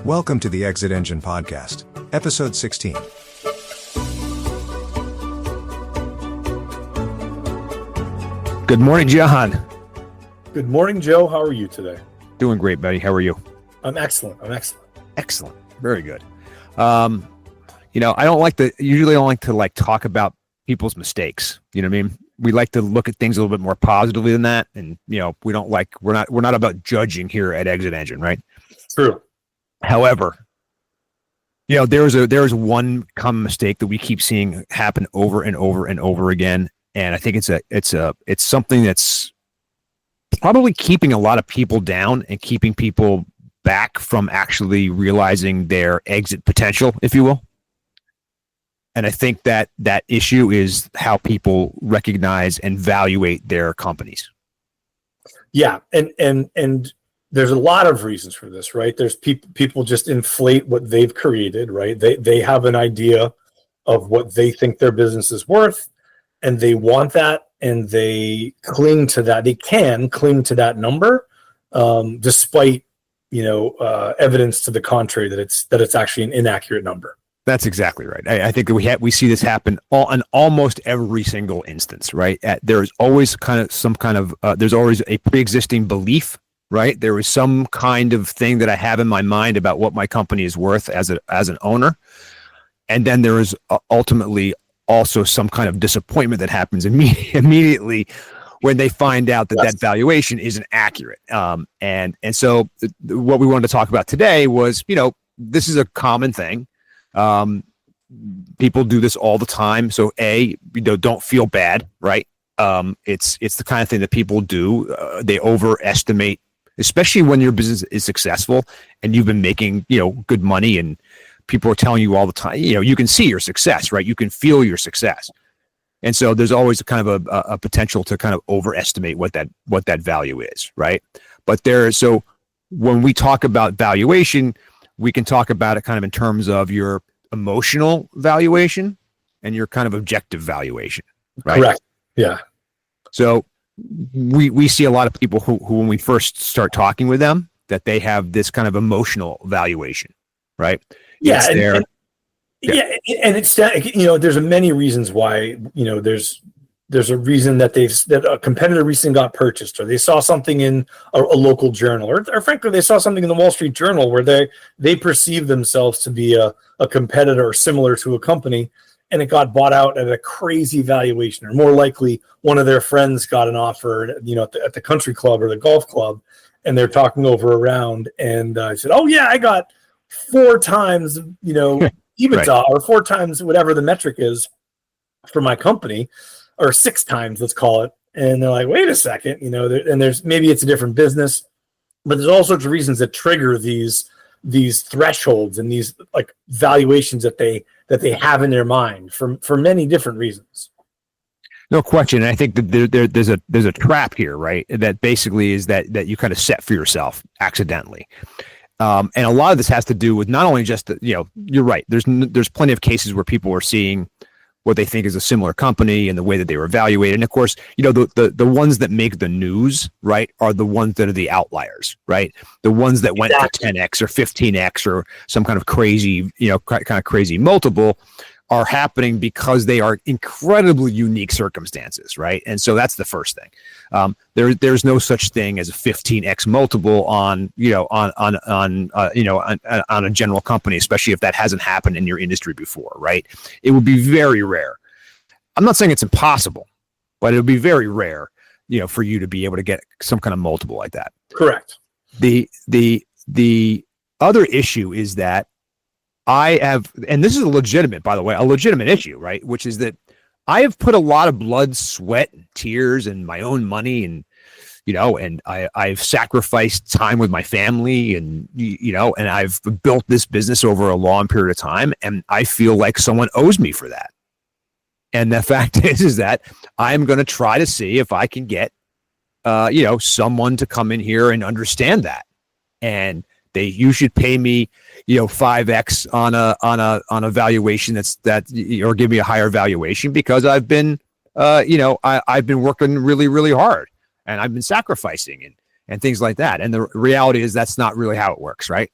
Welcome to the Exit Engine Podcast, Episode 16. Good morning, John. Good morning, Joe. How are you today? Doing great, buddy. How are you? I'm excellent. Excellent. Very good. I usually don't like to talk about people's mistakes. You know what I mean? We like to look at things a little bit more positively than that. And, we're not about judging here at Exit Engine, right? True. However, there's one common mistake that we keep seeing happen over and over and over again. And I think it's something that's probably keeping a lot of people down and keeping people back from actually realizing their exit potential, if you will. And I think that issue is how people recognize and evaluate their companies. Yeah, and there's a lot of reasons for this, right? There's people just inflate what they've created, right? They have an idea of what they think their business is worth, and they want that, and they cling to that. They can cling to that number, despite evidence to the contrary that it's actually an inaccurate number. That's exactly right. I think we see this happen in almost every single instance, right? There's always there's always a pre-existing belief, right? There is some kind of thing that I have in my mind about what my company is worth as an owner, and then there is ultimately also some kind of disappointment that happens immediately when they find out that valuation isn't accurate. And so what we wanted to talk about today was, this is a common thing. People do this all the time. So don't feel bad, right? It's the kind of thing that people do. They overestimate, especially when your business is successful and you've been making, good money and people are telling you all the time, you can see your success, right? You can feel your success. And so there's always kind of a potential to kind of overestimate what that value is, right? So when we talk about valuation, we can talk about it kind of in terms of your emotional valuation and your kind of objective valuation, right? Correct. Yeah. So we see a lot of people who when we first start talking with them, that they have this kind of emotional valuation, right? Yeah. And it's there's many reasons why, there's a reason that a competitor recently got purchased, or they saw something in a local journal, or frankly, they saw something in the Wall Street Journal where they perceive themselves to be a competitor similar to a company, and it got bought out at a crazy valuation. Or more likely, one of their friends got an offer, at the country club or the golf club, and they're talking over around, and I said, "Oh yeah, I got 4 times, EBITDA, right, or 4 times whatever the metric is for my company." Or 6 times, let's call it. And they're like, wait a second, and there's maybe it's a different business, but there's all sorts of reasons that trigger these thresholds and these like valuations that they have in their mind for many different reasons. No question. And I think that there's a trap here, right? That basically is that you kind of set for yourself accidentally. And a lot of this has to do with not only just you're right. There's plenty of cases where people are seeing what they think is a similar company and the way that they were evaluated. And of course, the ones that make the news, right, are the ones that are the outliers, right? The ones that went to 10x or 15x or some kind of crazy, crazy multiple are happening because they are incredibly unique circumstances, right? And so that's the first thing. There's no such thing as a 15x multiple on a general company, especially if that hasn't happened in your industry before, right? It would be very rare. I'm not saying it's impossible, but it would be very rare, for you to be able to get some kind of multiple like that. Correct. The other issue is that I have, and this is a legitimate issue, right? Which is that I have put a lot of blood, sweat, and tears and my own money and I've sacrificed time with my family and I've built this business over a long period of time, and I feel like someone owes me for that. And the fact is that I'm going to try to see if I can get, someone to come in here and understand that. And you should pay me, 5x on a valuation or give me a higher valuation because I've been, I've been working really, really hard and I've been sacrificing and things like that. And the reality is that's not really how it works, right?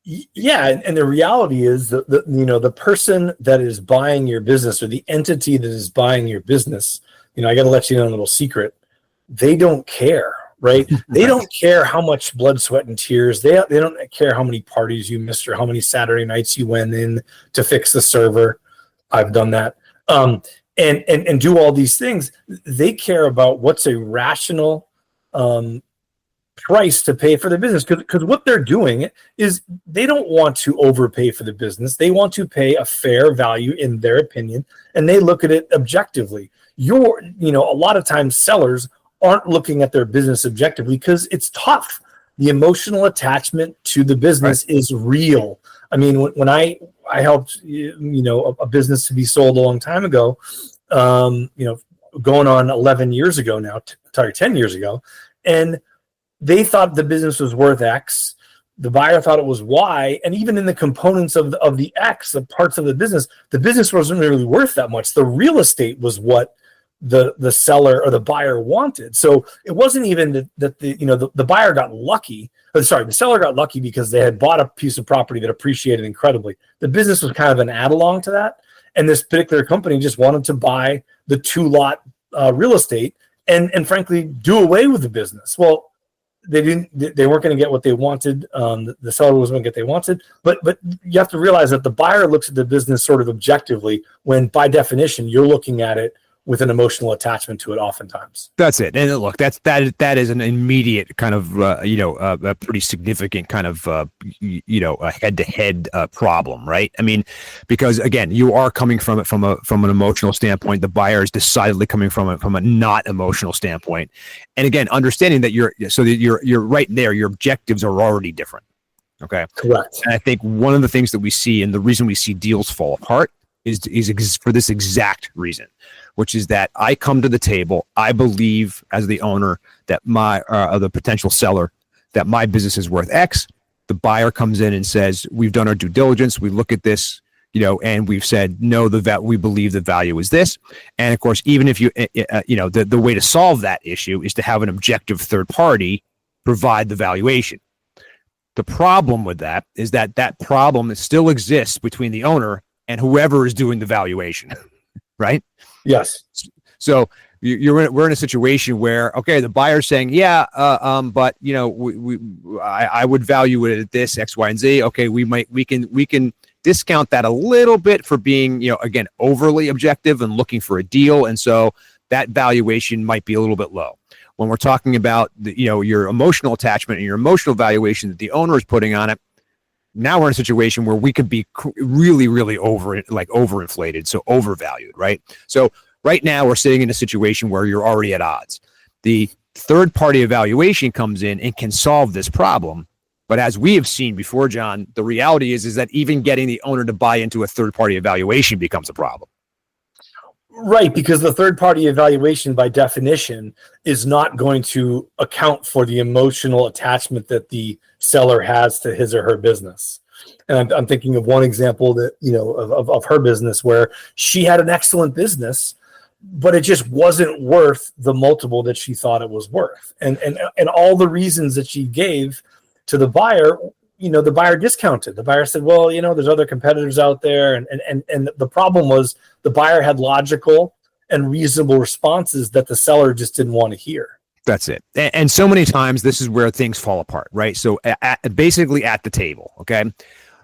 Yeah, and the reality is that the person that is buying your business, or the entity that is buying your business, I got to let you know a little secret. They don't care, right? They don't care how much blood, sweat, and tears. They don't care how many parties you missed or how many Saturday nights you went in to fix the server. I've done that. And do all these things. They care about what's a rational price to pay for the business, because what they're doing is they don't want to overpay for the business. They want to pay a fair value in their opinion, and they look at it objectively. A lot of times sellers aren't looking at their business objectively because it's tough. The emotional attachment to the business is real. I mean, when I helped a business to be sold a long time ago, going on 11 years ago now, 10 years ago, and they thought the business was worth X. The buyer thought it was Y, and even in the components of the X, the parts of the business wasn't really worth that much. The real estate was what the seller or the buyer wanted. So it wasn't even that the buyer got lucky. The seller got lucky because they had bought a piece of property that appreciated incredibly. The business was kind of an add-along to that, and this particular company just wanted to buy the 2-lot real estate and frankly do away with the business. Well, they weren't going to get what they wanted. The seller wasn't going to get what they wanted, but you have to realize that the buyer looks at the business sort of objectively, when by definition you're looking at it with an emotional attachment to it oftentimes. That's it. And look, that is an immediate kind of, a pretty significant kind of, a head-to-head problem, right? I mean, because again, you are coming from it from an emotional standpoint. The buyer is decidedly coming from it from a not emotional standpoint. And again, understanding that you're right there, your objectives are already different. Okay. Correct. And I think one of the things that we see, and the reason we see deals fall apart is for this exact reason, which is that I come to the table, I believe as the owner that the potential seller, that my business is worth X. The buyer comes in and says, we've done our due diligence. We look at this, and we've said, no, we believe the value is this. And of course, even if the way to solve that issue is to have an objective third party provide the valuation. The problem with that is that problem still exists between the owner and whoever is doing the valuation, right? Yes. So we're in a situation where, okay, the buyer's saying, but I would value it at this X, Y, and Z. Okay, we can discount that a little bit for being, again, overly objective and looking for a deal, and so that valuation might be a little bit low. When we're talking about your emotional attachment and your emotional valuation that the owner is putting on it, now we're in a situation where we could be really, really overinflated, so overvalued, right? So right now we're sitting in a situation where you're already at odds. The third party evaluation comes in and can solve this problem. But as we have seen before, John, the reality is that even getting the owner to buy into a third party evaluation becomes a problem. Right, because the third-party evaluation, by definition, is not going to account for the emotional attachment that the seller has to his or her business. And I'm thinking of one example that of her business where she had an excellent business, but it just wasn't worth the multiple that she thought it was worth, and all the reasons that she gave to the buyer. The buyer discounted. The buyer said, well, there's other competitors out there. And the problem was the buyer had logical and reasonable responses that the seller just didn't want to hear. That's it. And so many times this is where things fall apart, right? So basically at the table, okay?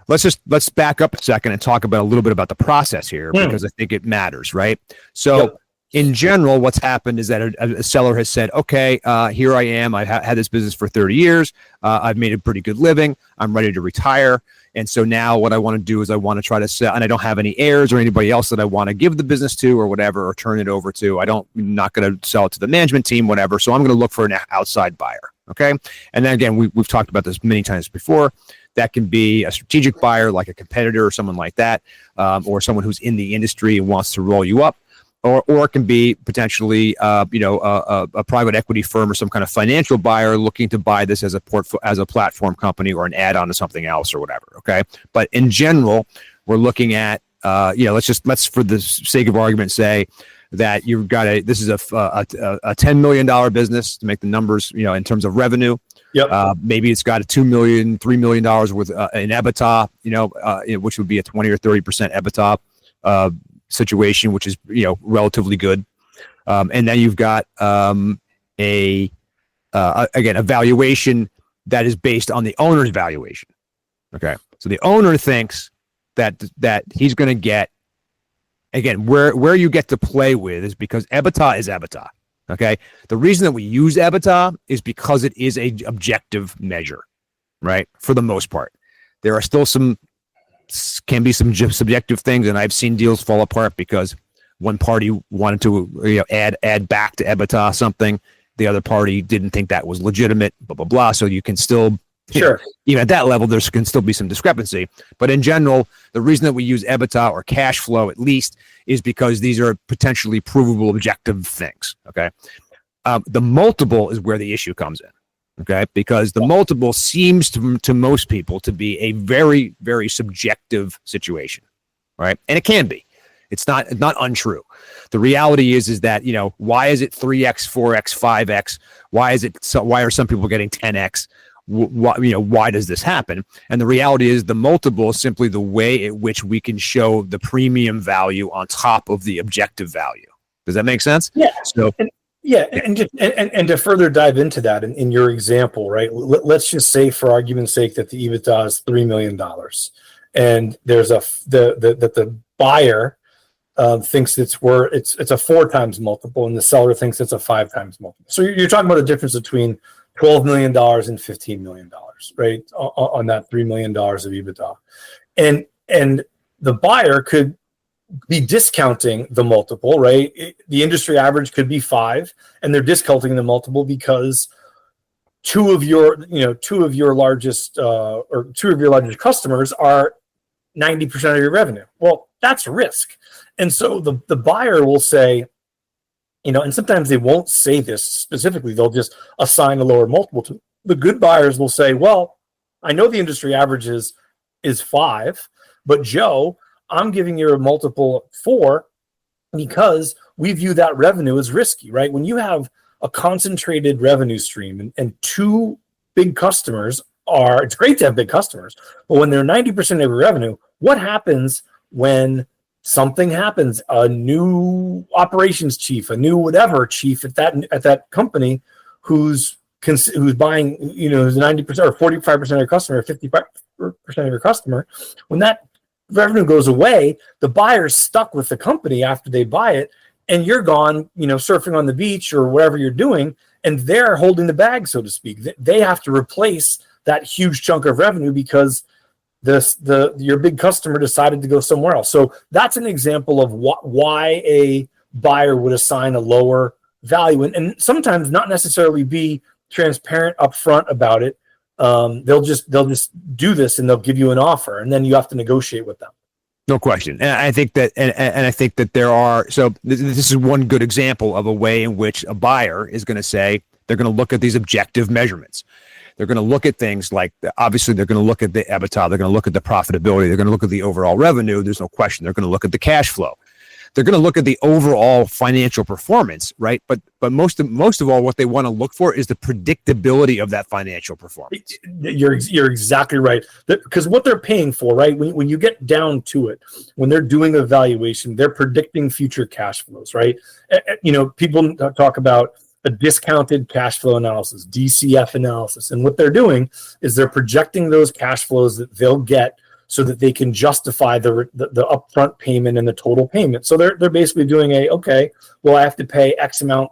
Let's back up a second and talk about a little bit about the process here, because I think it matters, right? So in general, what's happened is that a seller has said, okay, here I am. I've had this business for 30 years. I've made a pretty good living. I'm ready to retire. And so now what I want to do is I want to try to sell, and I don't have any heirs or anybody else that I want to give the business to or whatever, or turn it over to. I'm not going to sell it to the management team, whatever. So I'm going to look for an outside buyer. Okay. And then again, we've talked about this many times before. That can be a strategic buyer, like a competitor or someone like that, or someone who's in the industry and wants to roll you up. Or it can be potentially, a private equity firm or some kind of financial buyer looking to buy this as a platform company or an add-on to something else or whatever. Okay, but in general, we're looking at, let's for the sake of argument say that you've got this is a $10 million business, to make the numbers, in terms of revenue. Yep. Maybe it's got a $2 million, $3 million worth in EBITDA, which would be a 20 or 30% EBITDA situation, which is relatively good. And then you've got again a valuation that is based on the owner's valuation. Okay, so the owner thinks that he's going to get, again, where you get to play with is because EBITDA is EBITDA. Okay, the reason that we use EBITDA is because it is a objective measure, right? For the most part, there are still can be some subjective things, and I've seen deals fall apart because one party wanted to add back to EBITDA something, the other party didn't think that was legitimate, blah blah blah. So you can still even at that level, there can still be some discrepancy. But in general, the reason that we use EBITDA or cash flow, at least, is because these are potentially provable, objective things. Okay, the multiple is where the issue comes in. Okay, because the multiple seems to most people to be a very, very subjective situation, right? And it can be. It's not untrue. The reality is that why is it 3x, 4x, 5x? Why are some people getting 10x? Why does this happen? And the reality is the multiple is simply the way at which we can show the premium value on top of the objective value. Does that make sense? Yeah. So, and to further dive into that, in your example, right? Let's just say, for argument's sake, that the EBITDA is $3 million, and there's the buyer thinks it's a 4x multiple, and the seller thinks it's a 5x multiple. So you're talking about a difference between $12 million and $15 million, right? On that $3 million of EBITDA. And the buyer could be discounting the multiple, right? The industry average could be 5, and they're discounting the multiple because two of your largest customers are 90% of your revenue. Well, that's risk. And so the buyer will say, and sometimes they won't say this specifically, they'll just assign a lower multiple to. The good buyers will say, well, I know the industry average is 5, but Joe, I'm giving you a multiple 4 because we view that revenue as risky, right? When you have a concentrated revenue stream and two big customers it's great to have big customers, but when they're 90% of your revenue, what happens when something happens? A new operations chief, a new whatever chief at that company who's buying, who's 90% or 45% of your customer, or 55% of your customer, when that revenue goes away, the buyer's stuck with the company after they buy it, and you're gone, surfing on the beach or whatever you're doing, and they're holding the bag, so to speak. They have to replace that huge chunk of revenue because your big customer decided to go somewhere else. So that's an example of why a buyer would assign a lower value, and sometimes not necessarily be transparent upfront about it. They'll just do this, and they'll give you an offer, and then you have to negotiate with them. No question. And I think that, and I think that there are, so this is one good example of a way in which a buyer is going to say, they're going to look at these objective measurements. They're going to look at things like, obviously, they're going to look at the EBITDA. They're going to look at the profitability. They're going to look at the overall revenue. There's no question. They're going to look at the cash flow. They're going to look at the overall financial performance, right? But most of all, what they want to look for is the predictability of that financial performance. You're exactly right. Because what they're paying for, right? When you get down to it, when they're doing a valuation, they're predicting future cash flows, right? People talk about a discounted cash flow analysis, DCF analysis. And what they're doing is they're projecting those cash flows that they'll get so that they can justify the upfront payment and the total payment. So they're basically doing I have to pay X amount,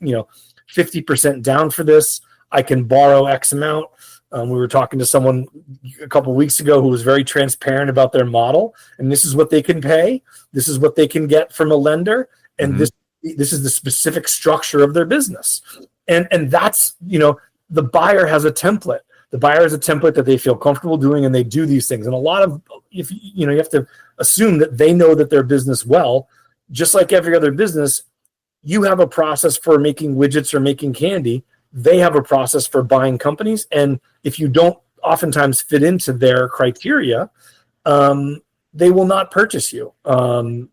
50% down for this. I can borrow X amount. We were talking to someone a couple of weeks ago who was very transparent about their model, and this is what they can pay. This is what they can get from a lender, and this is the specific structure of their business. And that's, the buyer has a template. The buyer has a template that they feel comfortable doing, and they do these things. And a lot of, you have to assume that they know that their business well. Just like every other business, you have a process for making widgets or making candy. They have a process for buying companies. And if you don't oftentimes fit into their criteria, they will not purchase you. And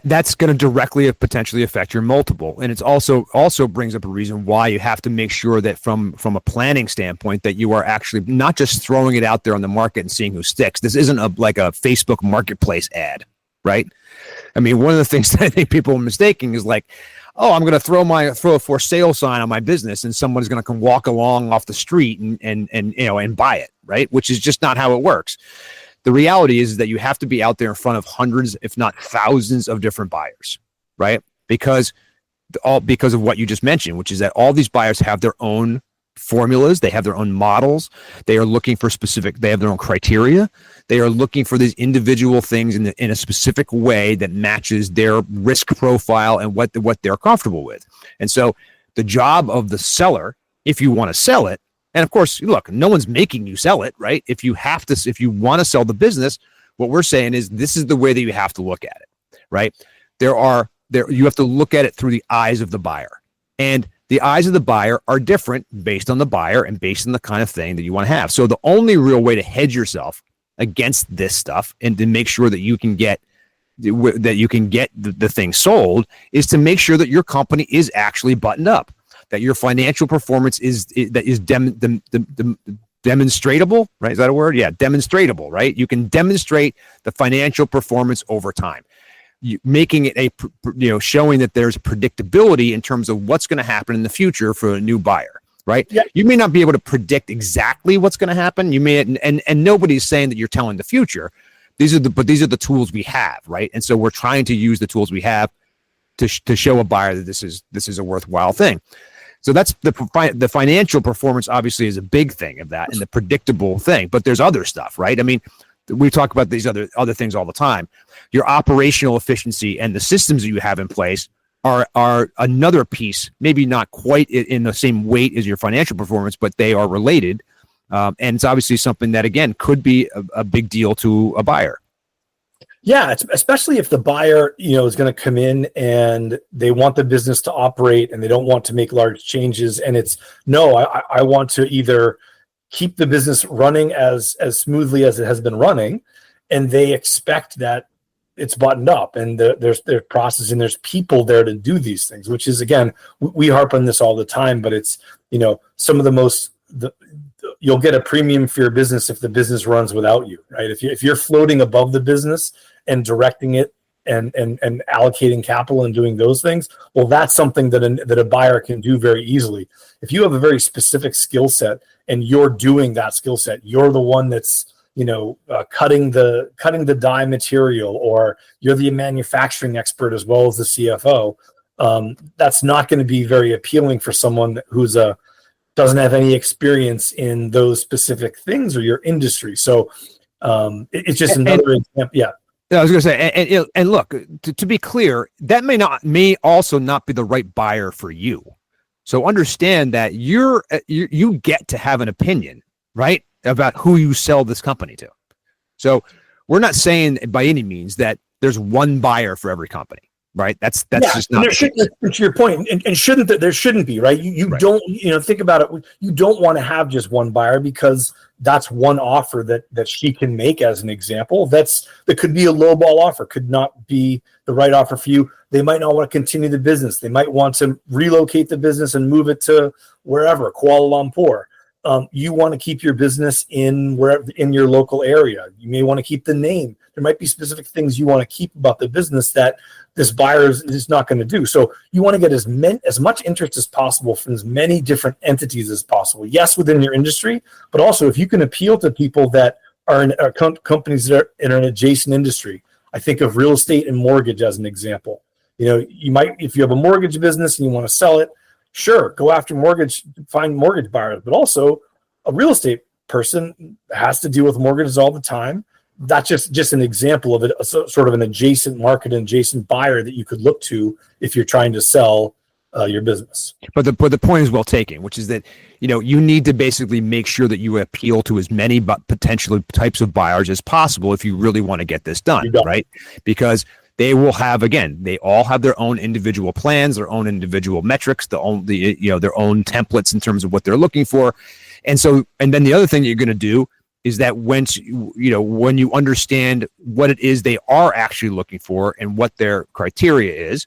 that's going to directly potentially affect your multiple. And it's also brings up a reason why you have to make sure that from a planning standpoint that you are actually not just throwing it out there on the market and seeing who sticks. This isn't like a Facebook marketplace ad, right? I mean, one of the things that I think people are mistaking is like, oh, I'm going to throw a for sale sign on my business and someone's going to come walk along off the street and buy it, right? Which is just not how it works. The reality is that you have to be out there in front of hundreds, if not thousands of different buyers, right? Because of what you just mentioned, which is that all these buyers have their own formulas, they have their own models, they are looking for they have their own criteria, they are looking for these individual things in a specific way that matches their risk profile and what they're comfortable with. And so the job of the seller, if you want to sell it, and of course, look, no one's making you sell it, right? If you want to sell the business, what we're saying is this is the way that you have to look at it, right? You have to look at it through the eyes of the buyer. And the eyes of the buyer are different based on the buyer and based on the kind of thing that you want to have. So the only real way to hedge yourself against this stuff and to make sure that you can get the thing sold is to make sure that your company is actually buttoned up, that your financial performance is demonstratable, right? Is that a word? Yeah, demonstratable, right? You can demonstrate the financial performance over time. Making it showing that there's predictability in terms of what's going to happen in the future for a new buyer, right? Yeah. You may not be able to predict exactly what's going to happen. You may, and nobody's saying that you're telling the future. These are the tools we have, right? And so we're trying to use the tools we have to show a buyer that this is a worthwhile thing. So that's the financial performance obviously is a big thing of that and the predictable thing, but there's other stuff, right? I mean, we talk about these other things all the time. Your operational efficiency and the systems that you have in place are another piece, maybe not quite in the same weight as your financial performance, but they are related. And it's obviously something that, again, could be a big deal to a buyer. Yeah, especially if the buyer, is going to come in and they want the business to operate and they don't want to make large changes. And I want to either keep the business running as smoothly as it has been running, and they expect that it's buttoned up and there's process and there's people there to do these things, which is, again, we harp on this all the time, but it's, some of you'll get a premium for your business if the business runs without you, right? If you're floating above the business and directing it and allocating capital and doing those things, well, that's something that a buyer can do very easily. If you have a very specific skill set and you're doing that skill set, you're the one that's cutting the dye material, or you're the manufacturing expert as well as the CFO. That's not going to be very appealing for someone who's doesn't have any experience in those specific things or your industry. So it's just another example. Yeah. I was going to say, and look, to be clear, that may also not be the right buyer for you. So understand that you get to have an opinion, right, about who you sell this company to. So we're not saying by any means that there's one buyer for every company. Right. That's just not to your point. And there shouldn't be, right? You right. Don't, think about it. You don't want to have just one buyer, because that's one offer that she can make, as an example. That could be a lowball offer, could not be the right offer for you. They might not want to continue the business. They might want to relocate the business and move it to wherever, Kuala Lumpur. You want to keep your business in your local area. You may want to keep the name. There might be specific things you want to keep about the business that this buyer is not going to do. So you want to get as much interest as possible from as many different entities as possible. Yes, within your industry, but also if you can appeal to people that are in companies that are in an adjacent industry. I think of real estate and mortgage as an example. You might, if you have a mortgage business and you want to sell it, sure, go after find mortgage buyers, but also a real estate person has to deal with mortgages all the time. That's just an example of a sort of an adjacent market, an adjacent buyer that you could look to if you're trying to sell your business. But the point is well taken, which is that you need to basically make sure that you appeal to as many potential types of buyers as possible if you really want to get this done, right? Because they will have, again, they all have their own individual plans, their own individual metrics, their own templates in terms of what they're looking for. And then the other thing that you're going to do is that when you understand what it is they are actually looking for and what their criteria is,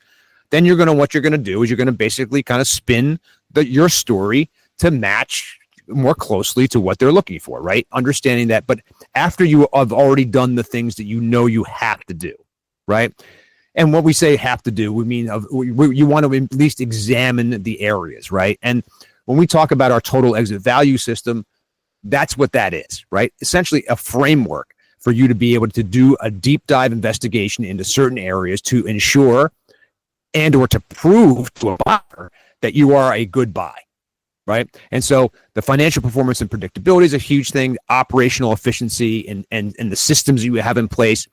then what you're going to do is you're going to basically kind of spin your story to match more closely to what they're looking for, right? Understanding that, but after you have already done the things that you have to do, right? And what we say have to do, we mean you want to at least examine the areas, right? And when we talk about our total exit value system, that's what that is, right? Essentially a framework for you to be able to do a deep dive investigation into certain areas to ensure and or to prove to a buyer that you are a good buy, right? And so the financial performance and predictability is a huge thing. Operational efficiency and the systems you have in place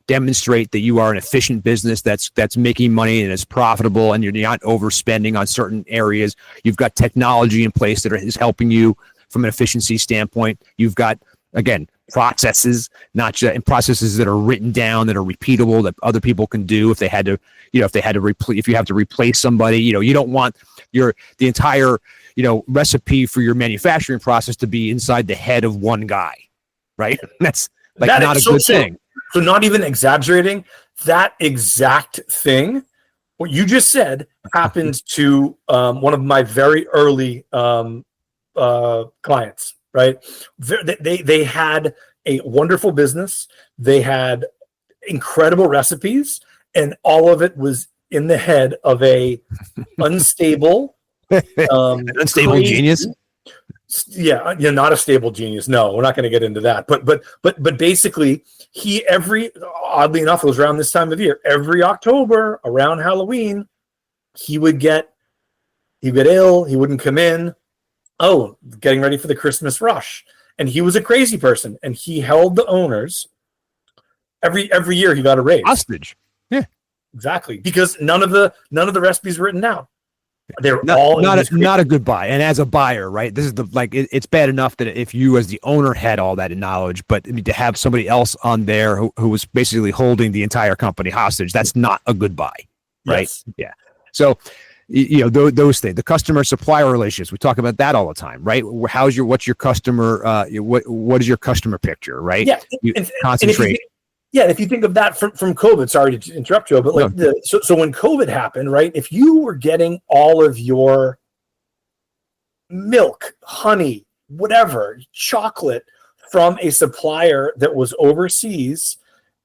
demonstrate that you are an efficient business that's making money and is profitable, and you're not overspending on certain areas. You've got technology in place that is helping you from an efficiency standpoint. You've got, again, processes, not just and processes that are written down, that are repeatable, that other people can do if you have to replace somebody. You don't want the entire recipe for your manufacturing process to be inside the head of one guy, right? That's not a good thing. So not even exaggerating, that exact thing, what you just said, happened to one of my very early clients, right? They had a wonderful business. They had incredible recipes, and all of it was in the head of a unstable, unstable genius. Yeah, not a stable genius. No, we're not going to get into that. But basically, oddly enough, it was around this time of year. Every October, around Halloween, he would get ill. He wouldn't come in. Oh, getting ready for the Christmas rush. And he was a crazy person, and he held the owners. Every year, he got a raise. Hostage. Yeah, exactly. Because none of the recipes written out. They're not a good buy. And as a buyer, right, this is it's bad enough that if you as the owner had all that knowledge, but to have somebody else on there who was basically holding the entire company hostage, that's not a good buy, right? Yes. Yeah. So those things, the customer supplier relationships, we talk about that all the time, right? What's your customer what is your customer picture, right? Yeah. Concentrate. If you think of that from COVID, sorry to interrupt, Joe, but so when COVID happened, right? If you were getting all of your milk, honey, whatever, chocolate from a supplier that was overseas,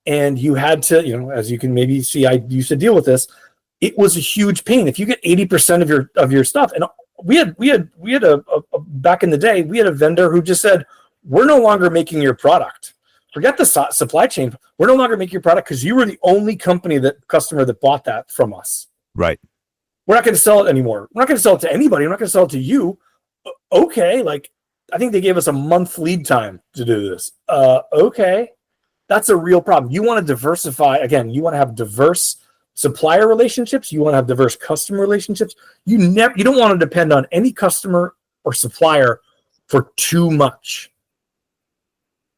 and you had to, as you can maybe see, I used to deal with this. It was a huge pain. If you get 80% of your stuff, and we had a back in the day, we had a vendor who just said, "We're no longer making your product. Forget the supply chain. We're no longer making your product because you were the only customer that bought that from us. Right. We're not going to sell it anymore. We're not going to sell it to anybody. We're not going to sell it to you." Okay. I think they gave us a month lead time to do this. Okay. That's a real problem. You want to diversify. Again, you want to have diverse supplier relationships. You want to have diverse customer relationships. You don't want to depend on any customer or supplier for too much.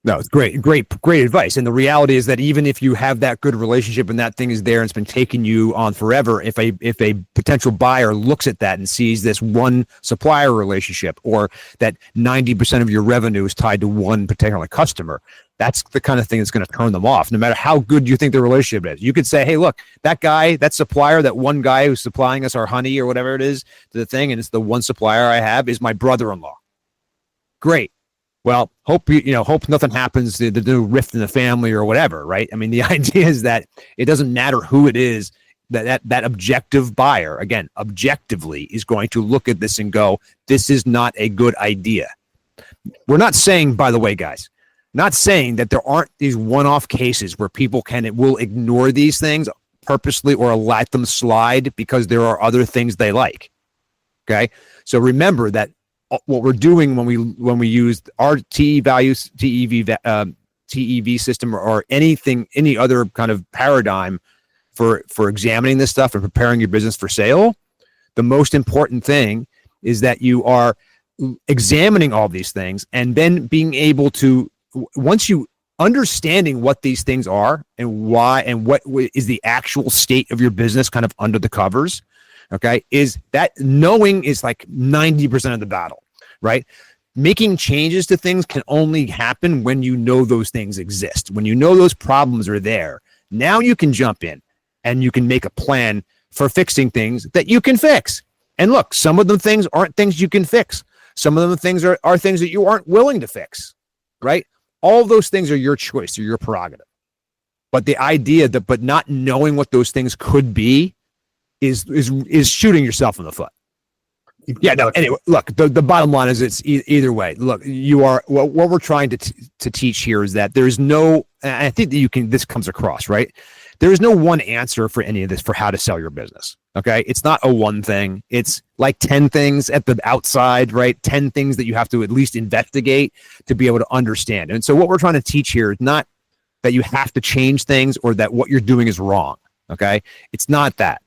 No, it's great advice. And the reality is that even if you have that good relationship and that thing is there and it's been taking you on forever, if a potential buyer looks at that and sees this one supplier relationship, or that 90% of your revenue is tied to one particular customer, that's the kind of thing that's going to turn them off, no matter how good you think the relationship is. You could say, "Hey, look, that guy, that supplier, that one guy who's supplying us our honey or whatever it is to the thing, and it's the one supplier I have, is my brother-in-law." Great. Well, hope nothing happens to the new rift in the family or whatever, right? I mean, the idea is that it doesn't matter who it is, that objective buyer, again, objectively, is going to look at this and go, "This is not a good idea." We're not saying, by the way, guys, not saying that there aren't these one-off cases where people will ignore these things purposely or let them slide because there are other things they like. Okay, so remember that what we're doing when we use our TEV system or any other kind of paradigm for examining this stuff and preparing your business for sale, the most important thing is that you are examining all these things and then being able to, once you understanding what these things are and why and what is the actual state of your business kind of under the covers, okay, is that knowing is like 90% of the battle, right? making changes to things can only happen when you know those things exist. When you know those problems are there, now you can jump in and you can make a plan for fixing things that you can fix. And look, some of the things aren't things you can fix. Some of the things are things that you aren't willing to fix, right? All of those things are your choice or your prerogative. But the idea that, but not knowing what those things could be is shooting yourself in the foot. Yeah, no, anyway, look, the bottom line is it's either way. Look, you are, what we're trying to teach here is that there's no, and I think that this comes across, right? There is no one answer for any of this for how to sell your business. Okay. It's not a one thing. It's like 10 things at the outside, right? 10 things that you have to at least investigate to be able to understand. And so what we're trying to teach here is not that you have to change things or that what you're doing is wrong. Okay. It's not that.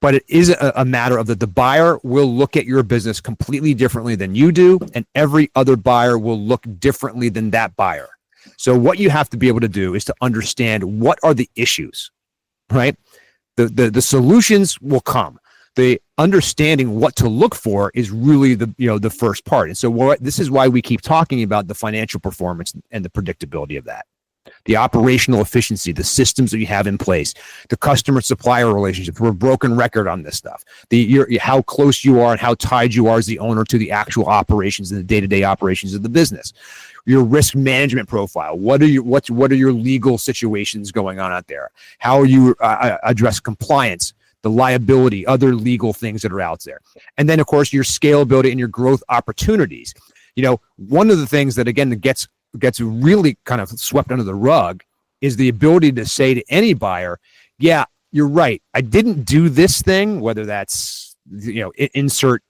But it is a matter of that the buyer will look at your business completely differently than you do, and every other buyer will look differently than that buyer. So what you have to be able to do is to understand what are the issues, right? The solutions will come. The understanding what to look for is really the first part. And so this is why we keep talking about the financial performance and the predictability of that. The operational efficiency, the systems that you have in place, the customer supplier relationships. We're a broken record on this stuff. How close you are and how tied you are as the owner to the actual operations and the day-to-day operations of the business. Your risk management profile. What are your legal situations going on out there? How you address compliance, the liability, other legal things that are out there. And then, of course, your scalability and your growth opportunities. One of the things that, again, gets really kind of swept under the rug is the ability to say to any buyer, yeah, you're right. I didn't do this thing, whether that's, insert,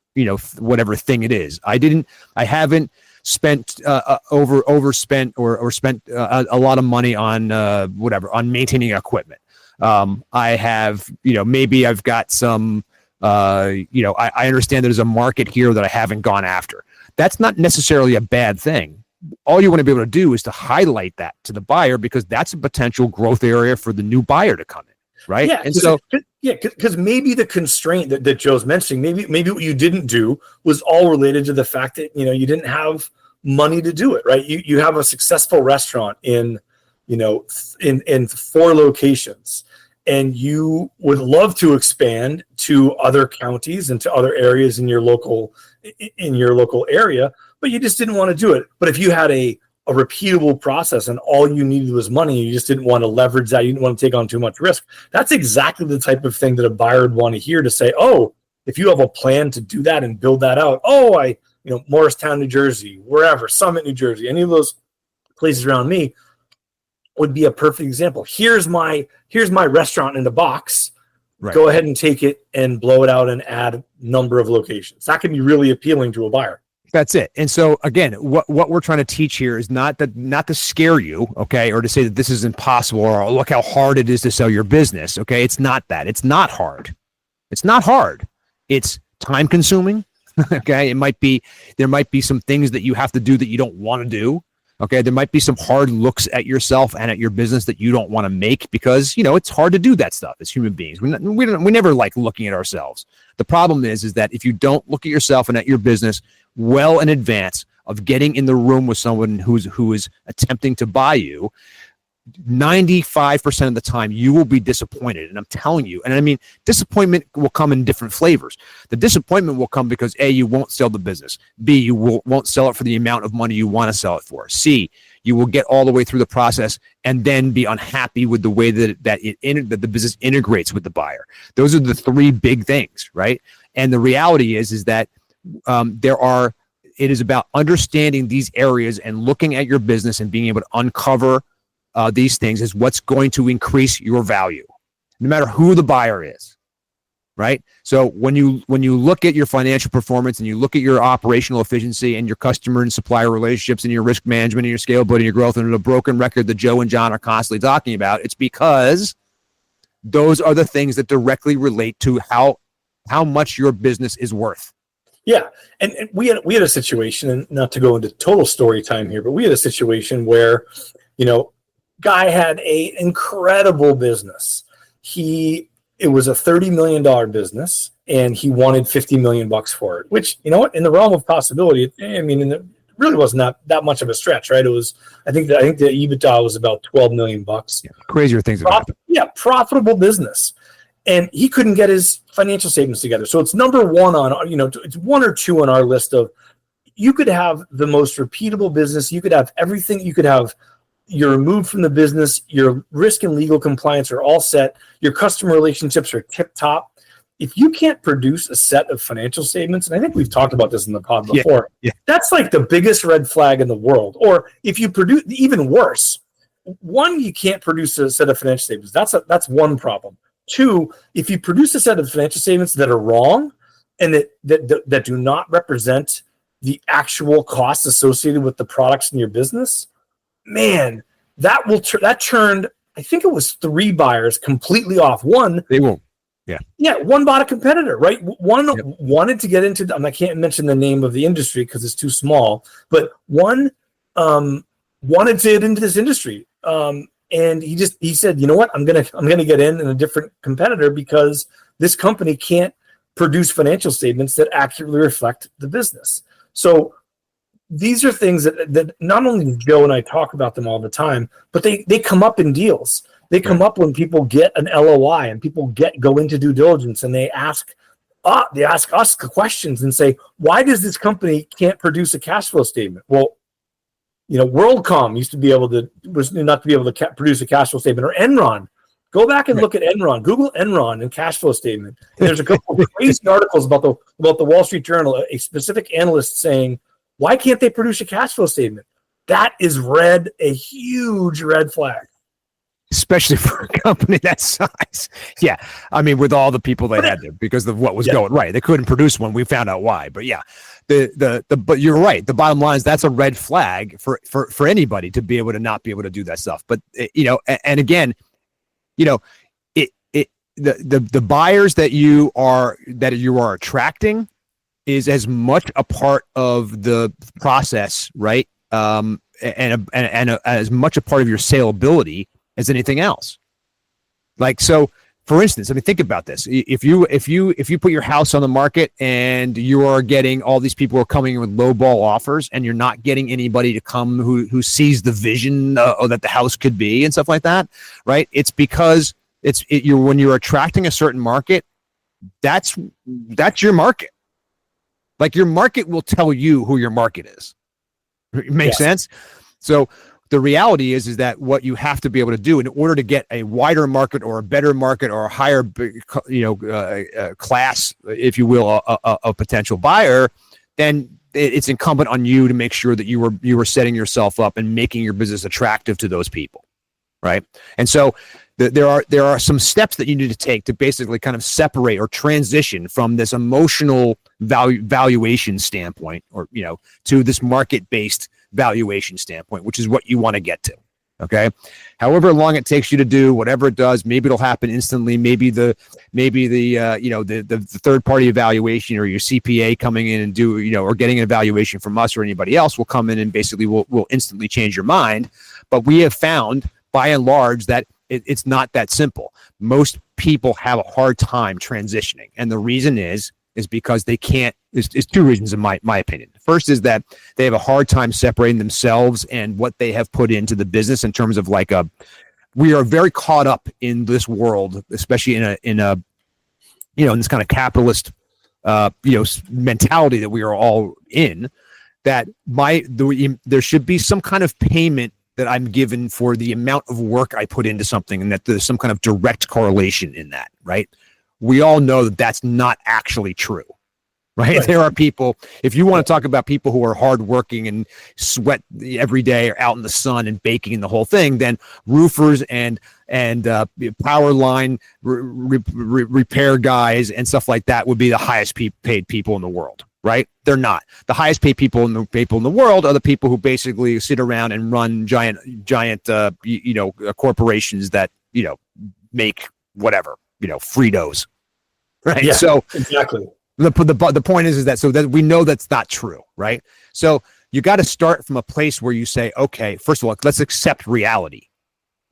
whatever thing it is. I haven't spent overspent or spent a lot of money on on maintaining equipment. I have, maybe I've got some, I understand there's a market here that I haven't gone after. That's not necessarily a bad thing. All you want to be able to do is to highlight that to the buyer, because that's a potential growth area for the new buyer to come in, right? Yeah, and so because maybe the constraint that Joe's mentioning, maybe what you didn't do was all related to the fact that you didn't have money to do it, right? You have a successful restaurant in 4 locations, and you would love to expand to other counties and to other areas in your local area, but you just didn't want to do it. But if you had a repeatable process and all you needed was money, you just didn't want to leverage that, you didn't want to take on too much risk, that's exactly the type of thing that a buyer would want to hear, to say, oh, if you have a plan to do that and build that out, Morristown, New Jersey, wherever, Summit, New Jersey, any of those places around me would be a perfect example. Here's my restaurant in a box. Right. Go ahead and take it and blow it out and add a number of locations. That can be really appealing to a buyer. That's it. And so again, what we're trying to teach here is not to scare you, okay, or to say that this is impossible, or look how hard it is to sell your business. Okay. It's not that. It's not hard. It's not hard. It's time consuming. Okay. There might be some things that you have to do that you don't want to do. Okay. There might be some hard looks at yourself and at your business that you don't want to make, because, it's hard to do that stuff as human beings. We never like looking at ourselves. The problem is that if you don't look at yourself and at your business well in advance of getting in the room with someone who is attempting to buy you, 95% of the time you will be disappointed. And I'm telling you, and I mean, disappointment will come in different flavors. The disappointment will come because A, you won't sell the business. B, you won't sell it for the amount of money you want to sell it for. C, you will get all the way through the process and then be unhappy with the way that the business integrates with the buyer. Those are the 3 big things, right? And the reality is that it is about understanding these areas and looking at your business and being able to uncover these things is what's going to increase your value, no matter who the buyer is, right? So when you look at your financial performance and you look at your operational efficiency and your customer and supplier relationships and your risk management and your scalability and your growth, and the broken record that Joe and John are constantly talking about, it's because those are the things that directly relate to how much your business is worth. Yeah, and we had a situation, and not to go into total story time here, but we had a situation where, guy had a incredible business. He it was a $30 million business, and he wanted $50 million for it, which, you know what, in the realm of possibility, I mean, it really wasn't that much of a stretch, right? It was, I think the EBITDA was about $12 million. Yeah, crazier things have happened. Yeah, profitable business. And he couldn't get his financial statements together. So it's number one on, it's one or two on our list of, you could have the most repeatable business. You could have everything. You could have, you're removed from the business. Your risk and legal compliance are all set. Your customer relationships are tip top. If you can't produce a set of financial statements, and I think we've talked about this in the pod before, that's like the biggest red flag in the world. Or if you produce, even worse, one, you can't produce a set of financial statements. That's one problem. Two, if you produce a set of financial statements that are wrong and that do not represent the actual costs associated with the products in your business, man, that turned, I think it was 3 buyers completely off. One, they won't. One bought a competitor, right? One wanted to get into, I can't mention the name of the industry because it's too small, but one wanted to get into this industry. And he said, you know what, I'm gonna get in a different competitor because this company can't produce financial statements that accurately reflect the business. So these are things that not only Joe and I talk about them all the time, but they come up in deals. They come up when people get an LOI and people go into due diligence, and they ask us questions and say, why does this company can't produce a cash flow statement? Well, WorldCom used to be able to produce a cash flow statement, or Enron. Go back and look at Enron. Google Enron and cash flow statement. And there's a couple of crazy articles about the Wall Street Journal, a specific analyst saying, why can't they produce a cash flow statement? That is a huge red flag. Especially for a company that size. Yeah. I mean, with all the people they had there because of what was going right. They couldn't produce one. We found out why. But yeah, but you're right. The bottom line is that's a red flag for anybody to be able to not be able to do that stuff. But and again, the buyers that you are attracting is as much a part of the process, right? And as much a part of your saleability as anything else. Like, so for instance, I mean, think about this. If you put your house on the market and you are getting all these people who are coming in with low ball offers, and you're not getting anybody to come who sees the vision that the house could be and stuff like that, right? It's because when you're attracting a certain market, that's your market. Like, your market will tell you who your market is. It makes sense? So the reality is that what you have to be able to do in order to get a wider market or a better market or a higher, class, if you will, a potential buyer, then it's incumbent on you to make sure that you were setting yourself up and making your business attractive to those people, right? And so there are some steps that you need to take to basically kind of separate or transition from this emotional valuation standpoint, or to this market-based valuation standpoint, which is what you want to get to. Okay. However long it takes you to do whatever it does, maybe it'll happen instantly. Maybe the third party evaluation or your CPA coming in and do, or getting an evaluation from us or anybody else will come in and basically will instantly change your mind. But we have found by and large that it's not that simple. Most people have a hard time transitioning. And the reason is because they can't. There's 2 reasons in my opinion. First is that they have a hard time separating themselves and what they have put into the business in terms of we are very caught up in this world, especially in this kind of capitalist mentality that we are all in, that there should be some kind of payment that I'm given for the amount of work I put into something, and that there's some kind of direct correlation in that, right? We all know that that's not actually true, right? There are people, if you want to talk about people who are hardworking and sweat every day or out in the sun and baking and the whole thing, then roofers and power line repair guys and stuff like that would be the highest paid people in the world, right? They're not. The highest paid people in the world are the people who basically sit around and run giant corporations that make whatever. Fritos, right? Yeah, so exactly. The point is that so that we know that's not true, right? So you got to start from a place where you say, okay, first of all, let's accept reality.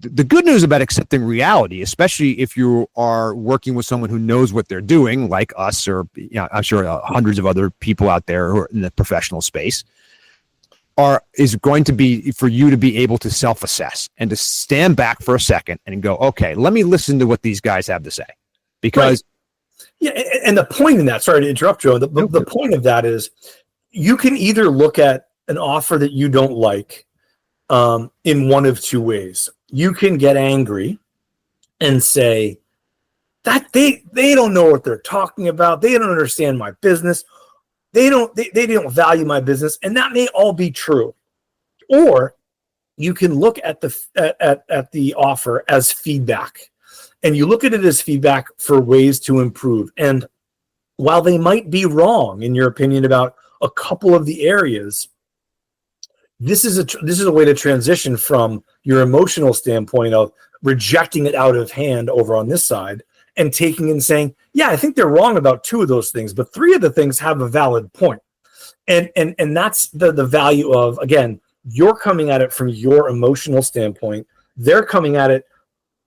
the good news about accepting reality, especially if you are working with someone who knows what they're doing, like us, or I'm sure hundreds of other people out there who are in the professional space, is going to be for you to be able to self-assess and to stand back for a second and go, okay, let me listen to what these guys have to say, because. Right. Yeah, and the point in that, sorry to interrupt, Joe, the point of that is you can either look at an offer that you don't like in one of two ways. You can get angry and say that they don't know what they're talking about. They don't understand my business. They don't value my business, and that may all be true. Or you can look at the offer as feedback. And you look at it as feedback for ways to improve. And while they might be wrong in your opinion about a couple of the areas, this is a way to transition from your emotional standpoint of rejecting it out of hand over on this side and taking and saying, yeah, I think they're wrong about two of those things, but three of the things have a valid point. And that's the value of, again, you're coming at it from your emotional standpoint. They're coming at it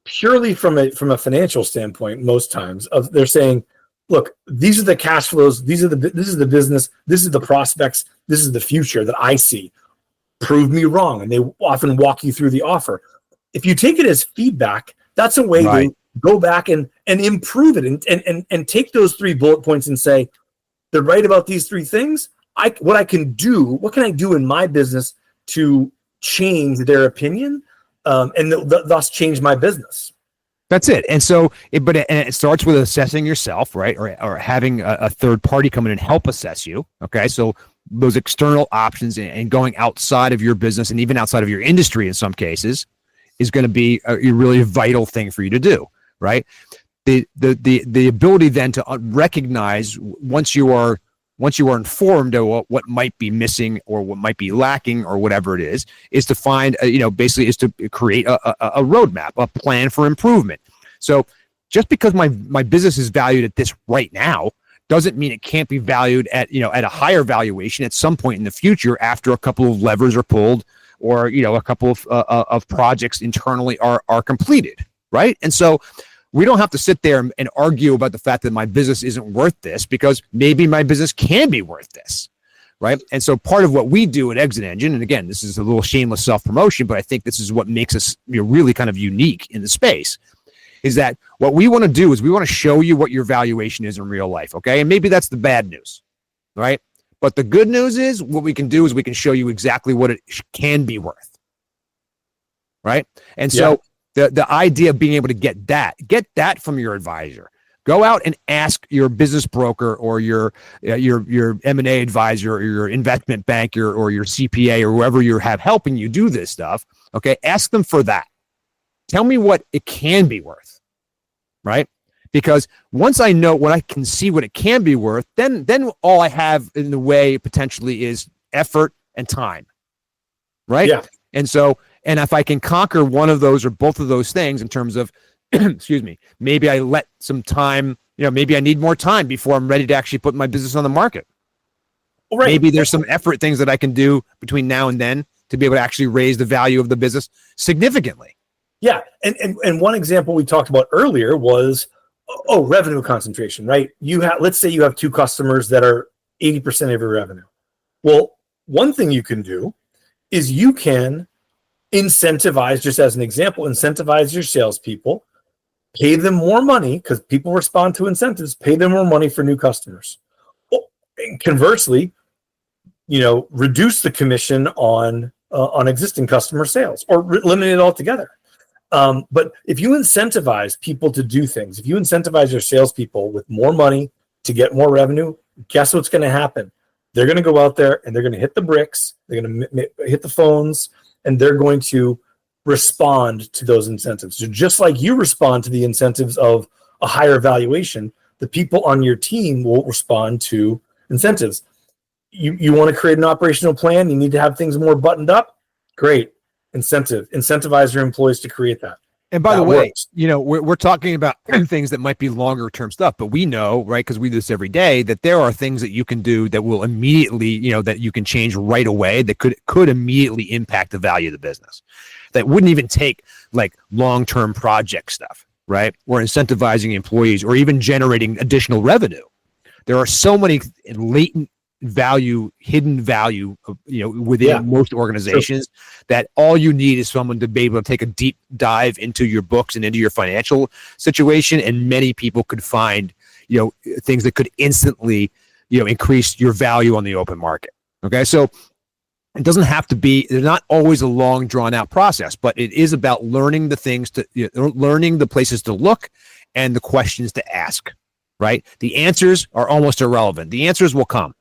purely from a financial standpoint. Most times they're saying, look, these are the cash flows, this is the business, this is the prospects, this is the future that I see. Prove me wrong. And they often walk you through the offer. If you take it as feedback, that's a way to go back and improve it and take those 3 bullet points and say, they're right about these 3 things. What can I do in my business to change their opinion and thus change my business? That's it. And so, it starts with assessing yourself, right? Or having a third party come in and help assess you. Okay. So those external options and going outside of your business and even outside of your industry in some cases is going to be a really vital thing for you to do, right? The ability then to recognize once you are informed of what might be missing or what might be lacking or whatever it is to find, basically is to create a roadmap, a plan for improvement. So just because my business is valued at this right now doesn't mean it can't be valued at a higher valuation at some point in the future after a couple of levers are pulled or, a couple of projects internally are completed, right? And so we don't have to sit there and argue about the fact that my business isn't worth this, because maybe my business can be worth this, right? And so part of what we do at Exit Engine, and again, this is a little shameless self-promotion, but I think this is what makes us really kind of unique in the space, is that what we want to do is we want to show you what your valuation is in real life, okay? And maybe that's the bad news, right? But the good news is what we can do is we can show you exactly what it can be worth, right? And so the idea of being able to get that from your advisor. Go out and ask your business broker or your M&A advisor or your investment banker or your CPA or whoever you have helping you do this stuff. Okay, ask them for that. Tell me what it can be worth, right? Because once I know what I can see what it can be worth, then all I have in the way potentially is effort and time, right? Yeah. And so, and if I can conquer one of those or both of those things in terms of, excuse me, maybe I let some time, maybe I need more time before I'm ready to actually put my business on the market. Right. Maybe there's some effort things that I can do between now and then to be able to actually raise the value of the business significantly. Yeah. And one example we talked about earlier was, revenue concentration, right? Let's say you have 2 customers that are 80% of your revenue. Well, one thing you can do is you can incentivize, just as an example, incentivize your salespeople, pay them more money because people respond to incentives, pay them more money for new customers. And conversely, reduce the commission on existing customer sales or eliminate it altogether. But if you incentivize people to do things, if you incentivize your salespeople with more money to get more revenue, guess what's going to happen? They're going to go out there and they're going to hit the bricks, they're going to hit the phones, and they're going to respond to those incentives. So just like you respond to the incentives of a higher valuation, the people on your team will respond to incentives. You want to create an operational plan, you need to have things more buttoned up? Great. Incentivize your employees to create that. And by that the way, works. we're talking about things that might be longer term stuff, but we know, right, because we do this every day, that there are things that you can do that will immediately, that you can change right away that could immediately impact the value of the business. That wouldn't even take like long term project stuff, right? Or incentivizing employees or even generating additional revenue. There are so many latent value, hidden value, within most organizations that all you need is someone to be able to take a deep dive into your books and into your financial situation. And many people could find, things that could instantly, increase your value on the open market. Okay. So it doesn't have to be, there's not always a long drawn out process, but it is about learning the things learning the places to look and the questions to ask, right? The answers are almost irrelevant. The answers will come.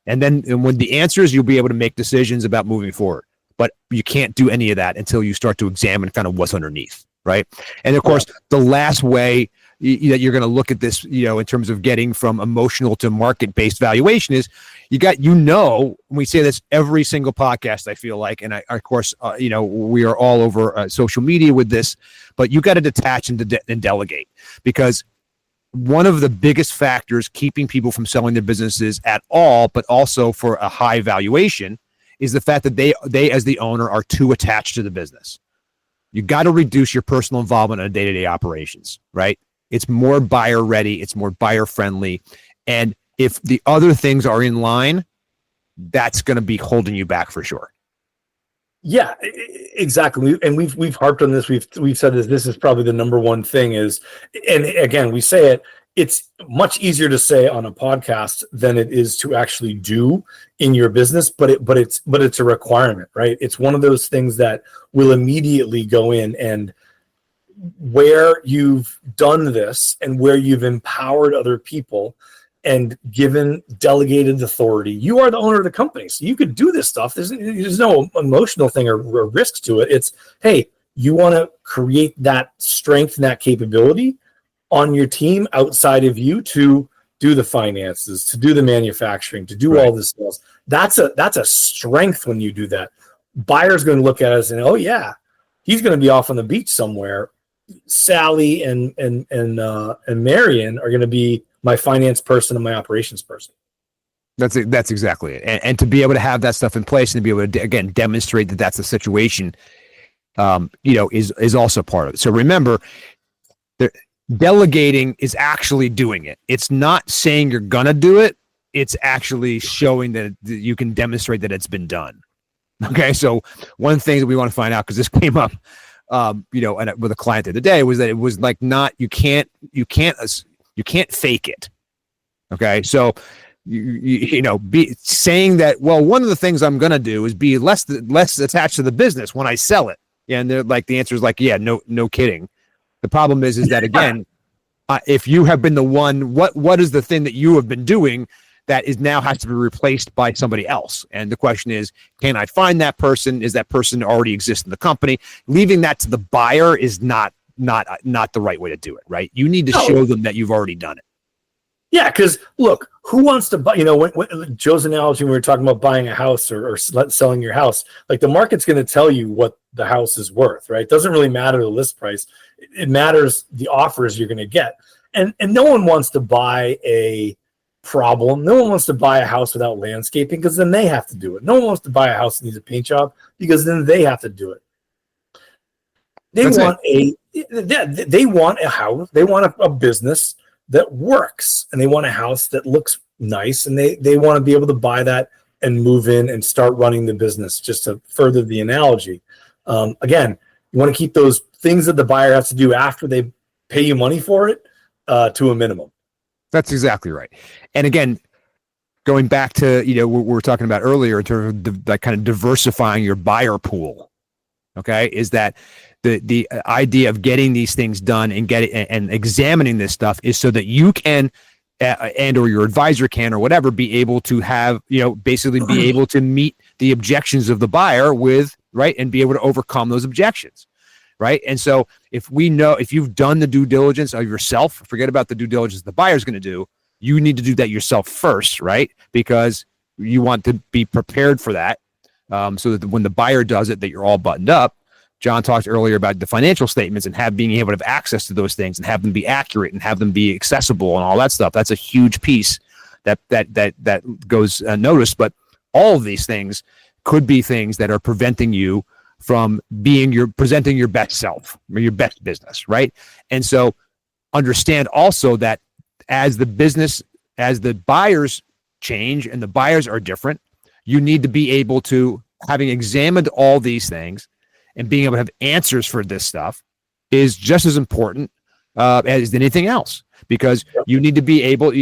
And when the answers, you'll be able to make decisions about moving forward. But you can't do any of that until you start to examine kind of what's underneath, right? And of course, the last way that you're going to look at this, in terms of getting from emotional to market-based valuation is we say this every single podcast, I feel like, and of course, we are all over social media with this, but you got to detach and delegate, because one of the biggest factors keeping people from selling their businesses at all, but also for a high valuation, is the fact that they as the owner are too attached to the business. You got to reduce your personal involvement in day-to-day operations, right? It's more buyer ready. It's more buyer friendly. And if the other things are in line, that's going to be holding you back for sure. Yeah, exactly. And we've harped on this. We've said this is probably the number one thing is, and again, we say it, it's much easier to say on a podcast than it is to actually do in your business, but it's a requirement, right? It's one of those things that will immediately go in, and where you've done this and where you've empowered other people and given delegated authority, you are the owner of the company. So you could do this stuff. There's no emotional thing or risk to it. It's, hey, you want to create that strength and that capability on your team outside of you to do the finances, to do the manufacturing, to do all this stuff. That's a strength when you do that. Buyer's going to look at us and, oh yeah, he's going to be off on the beach somewhere. Sally and Marion are going to be my finance person and my operations person. That's exactly it. And to be able to have that stuff in place and to be able to, again, demonstrate that that's the situation, is also part of it. So remember, delegating is actually doing it. It's not saying you're going to do it. It's actually showing that you can demonstrate that it's been done. Okay. So one thing that we want to find out, because this came up, and with a client the other day, was that it was like you can't fake it. Okay. So, be saying that, well, one of the things I'm going to do is be less attached to the business when I sell it. Yeah. And they're like, the answer is like, yeah, no kidding. The problem is that, again, if you have been the one, what is the thing that you have been doing that is now has to be replaced by somebody else? And the question is, can I find that person? Is that person already exist in the company? Leaving that to the buyer is not the right way to do it, right? You need to show them that you've already done it. Yeah, because look, who wants to buy? When Joe's analogy, when we were talking about buying a house or selling your house, like the market's going to tell you what the house is worth, right? It doesn't really matter the list price. It matters the offers you're going to get. And no one wants to buy a problem. No one wants to buy a house without landscaping, because then they have to do it. No one wants to buy a house that needs a paint job, because then they have to do it. They want a house. They want a business that works, and they want a house that looks nice, and they want to be able to buy that and move in and start running the business. Just to further the analogy, again, you want to keep those things that the buyer has to do after they pay you money for it to a minimum. That's exactly right. And again, going back to what we were talking about earlier in terms of that kind of diversifying your buyer pool, okay, is that the idea of getting these things done and and examining this stuff is so that you can and or your advisor can or whatever be able to have basically be able to meet the objections of the buyer with and be able to overcome those objections. Right. And so if you've done the due diligence of yourself, forget about the due diligence the buyer's going to do. You need to do that yourself first, right? Because you want to be prepared for that, so that when the buyer does it, that you're all buttoned up. John talked earlier about the financial statements and being able to have access to those things and have them be accurate and have them be accessible and all that stuff. That's a huge piece that goes noticed. But all of these things could be things that are preventing you from presenting your best self or your best business, right? And so understand also that as the buyers change and the buyers are different, you need to be able to, having examined all these things and being able to have answers for this stuff is just as important as anything else, because you need to be able,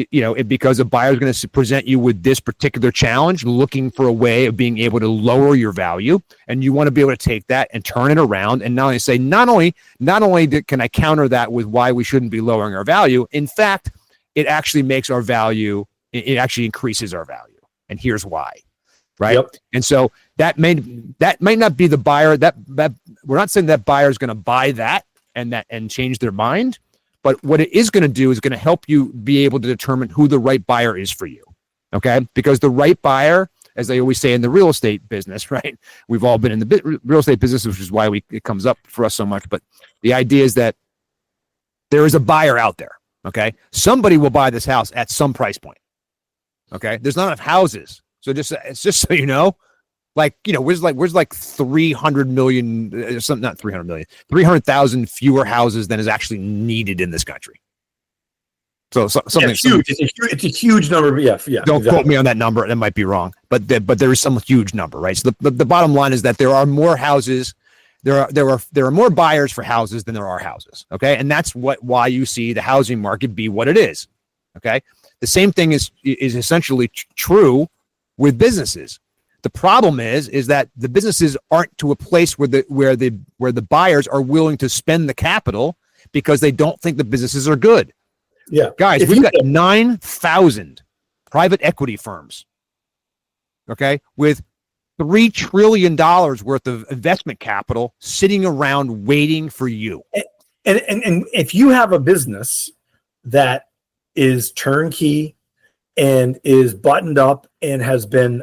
because a buyer is going to present you with this particular challenge, looking for a way of being able to lower your value. And you want to be able to take that and turn it around and not only say, not only can I counter that with why we shouldn't be lowering our value. In fact, it actually makes our value, it actually increases our value. And here's why. Right. Yep. And so that may not be the buyer that we're not saying that buyer is going to buy that and change their mind. But what it is going to do is going to help you be able to determine who the right buyer is for you. Okay. Because the right buyer, as they always say in the real estate business, right? We've all been in the real estate business, which is why it comes up for us so much. But the idea is that there is a buyer out there. Okay. Somebody will buy this house at some price point. Okay. There's not enough houses. So it's just so you know, where's 300 million, not 300 million, 300,000 fewer houses than is actually needed in this country. So something huge. It's a huge number. Yeah. Don't quote me on that number. That might be wrong, but there is some huge number, right? So the bottom line is that there are more houses. There are more buyers for houses than there are houses. Okay. And that's why you see the housing market be what it is. Okay. The same thing is essentially true with businesses. The problem is that the businesses aren't to a place where the buyers are willing to spend the capital because they don't think the businesses are good. Yeah. Guys, we've got 9,000 private equity firms, okay, with $3 trillion worth of investment capital sitting around waiting for you. And if you have a business that is turnkey and is buttoned up and has been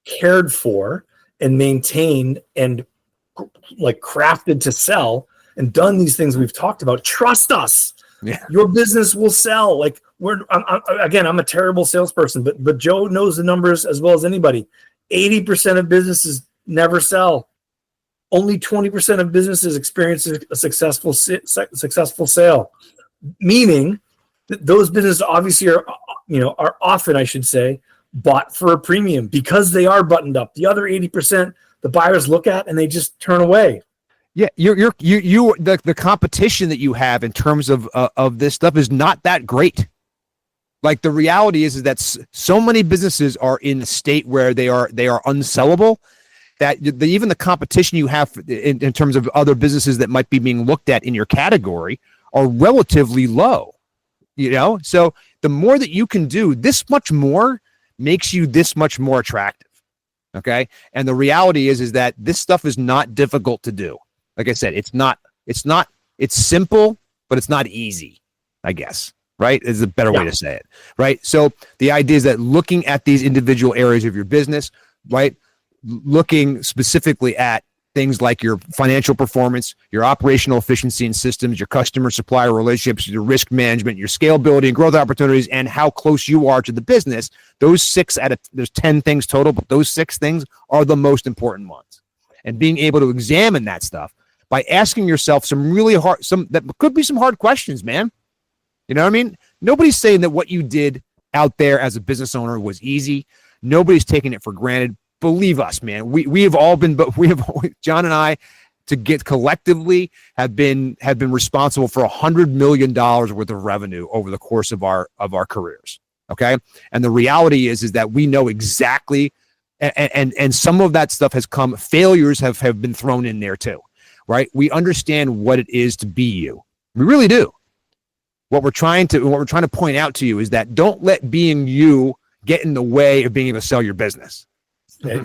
cared for and maintained and crafted to sell and done these things we've talked about, trust us. Yeah. Your business will sell. I'm a terrible salesperson, but Joe knows the numbers as well as anybody. 80% of businesses never sell. Only 20% of businesses experience a successful sale, meaning that those businesses obviously are often, I should say, bought for a premium because they are buttoned up. The other 80%, the buyers look at and they just turn away. Yeah, the competition that you have in terms of this stuff is not that great. Like the reality is that so many businesses are in a state where they are unsellable that even the competition you have in terms of other businesses that might be being looked at in your category are relatively low. So the more that you can do, this much more makes you this much more attractive. Okay. And the reality is that this stuff is not difficult to do. Like I said, it's simple, but it's not easy, I guess. Right. Is a better way to say it. Right. So the idea is that looking at these individual areas of your business, right, looking specifically at things like your financial performance, your operational efficiency and systems, your customer supplier relationships, your risk management, your scalability and growth opportunities, and how close you are to the business. There's 10 things total, but those 6 things are the most important ones. And being able to examine that stuff by asking yourself some hard questions, man. You know what I mean? Nobody's saying that what you did out there as a business owner was easy. Nobody's taking it for granted. Believe us, man. We have all been, but John and I, collectively have been responsible for $100 million worth of revenue over the course of our careers. Okay, and the reality is that we know exactly, and some of that stuff has come. Failures have been thrown in there too, right? We understand what it is to be you. We really do. What we're trying to point out to you is that don't let being you get in the way of being able to sell your business.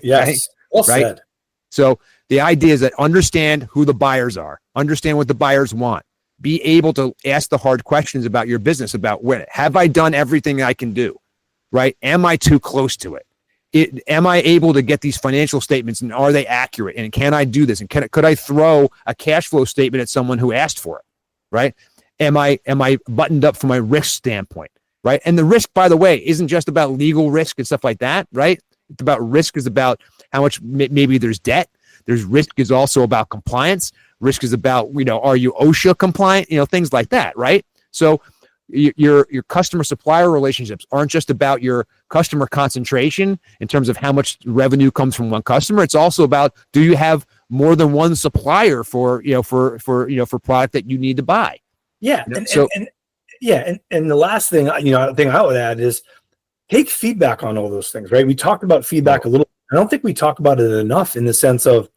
Yes. Right? Well said. So the idea is that understand who the buyers are, understand what the buyers want, be able to ask the hard questions about your business, about have I done everything I can do, right? Am I too close to it? am I able to get these financial statements, and are they accurate? And can I do this? And could I throw a cash flow statement at someone who asked for it? Right? Am I buttoned up from a risk standpoint? Right? And the risk, by the way, isn't just about legal risk and stuff like that. Right? It's about risk is about how much maybe there's debt. There's risk is also about compliance. Risk is about, are you OSHA compliant? Things like that. Right? So your customer supplier relationships aren't just about your customer concentration in terms of how much revenue comes from one customer. It's also about, do you have more than one supplier for product that you need to buy? Yeah. And the last thing, I would add is take feedback on all those things, right? We talked about feedback a little. I don't think we talk about it enough in the sense of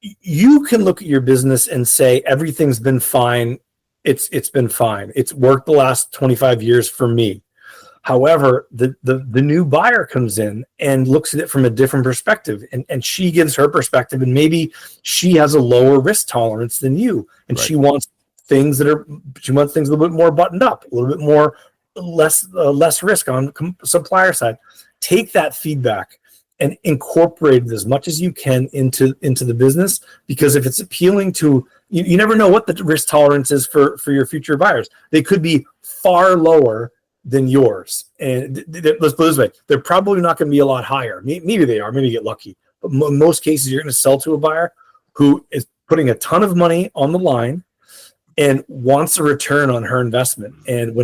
you can look at your business and say, everything's been fine. It's been fine. It's worked the last 25 years for me. However, the new buyer comes in and looks at it from a different perspective, and she gives her perspective, and maybe she has a lower risk tolerance than you, and she wants things a little bit more buttoned up, a little bit more less risk on supplier side. Take that feedback and incorporate it as much as you can into the business, because if it's appealing to you never know what the risk tolerance is for your future buyers. They could be far lower than yours. And let's put it this way, they're probably not going to be a lot higher. Maybe they are, maybe you get lucky. But in most cases, you're going to sell to a buyer who is putting a ton of money on the line and wants a return on her investment. And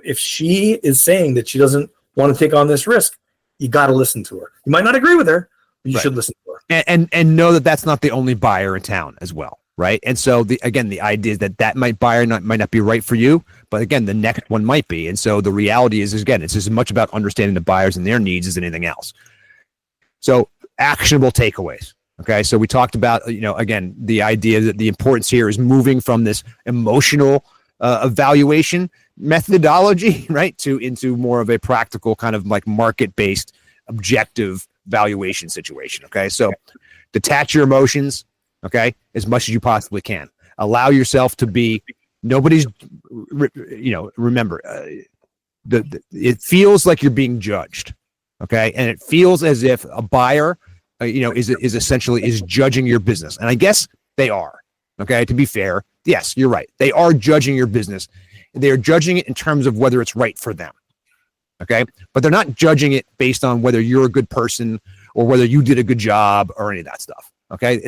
if she is saying that she doesn't want to take on this risk, you got to listen to her. You might not agree with her, but you should listen to her. And know that that's not the only buyer in town as well. Right. And so the idea is that buyer might not be right for you, but again, the next one might be. And so the reality is again, it's as much about understanding the buyers and their needs as anything else. So actionable takeaways. Okay. So we talked about, again, the idea that the importance here is moving from this emotional evaluation methodology, right, into more of a practical kind of like market-based objective valuation situation. Okay. So detach your emotions. Okay, as much as you possibly can. Allow yourself to be nobody's. Remember, it feels like you're being judged. Okay, and it feels as if a buyer, is essentially judging your business, and I guess they are. Okay, to be fair, yes, you're right. They are judging your business. They are judging it in terms of whether it's right for them. Okay, but they're not judging it based on whether you're a good person or whether you did a good job or any of that stuff. Okay,